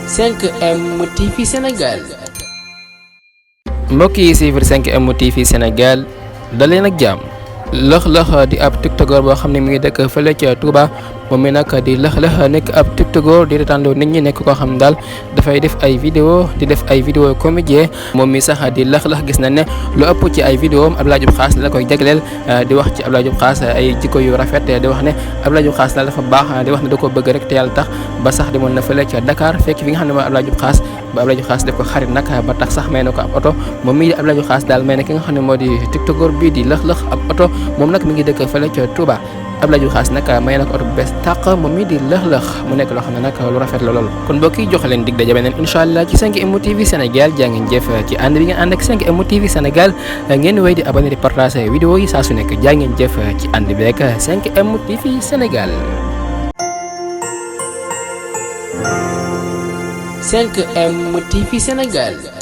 5M TV Sénégal. mbokk yi suivre 5M TV Sénégal daleen ak jàmm. Lëx-Lëx di ab tiktokeur boo xam ne mi ngi dëkk fële ca Touba moom mi nag di Lëx-Lëx nekk ab tiktokeur di retando nit ñi nekk koo xam ne daal dafay def ay vidéo di def ay vidéo comédien moom mi sax di Lëx-Lëx gis na ne lu ëpp ci ay vidéo am Abdoulaye Diop Khass la koy jagleel di wax ci Abdoulaye Diop Khass ay jikko yu rafet di wax ne Abdoulaye Diop Khass daal dafa baax di wax ne da ko bëgg rek te yàlla tax ba sax demoon na fële ca Dakar fekk fi nga xam ne mooy Abdoulaye Diop Khass ba Abdoulaye Diop Khass def ko xarit nag ba tax sax may na ko ab oto moom mii di Abdoulaye Diop Khass daal may na ki nga xam ne moo di tiktokeur bii di Lëx-Lëx ab oto moom nag mi ngi dëkk fële ca Touba Abdoulaye Diop Khass nag may na ko oto bu bees tàq moom mii di Lëx-Lëx mu nekk loo xam ne nag lu rafet la lool kon mbokk yi joxe leen dig daje beneen incha allah ci 5M TV Sénégal jaa ngeen jëf ci ànd bi ngeen ànd ak 5M TV Sénégal ngeen wéy di abonné di partager vidéo yi saa su nekk jaa ngeen jëf ci ànd bi rek 5M TV Sénégal. 5M TV Sénégal.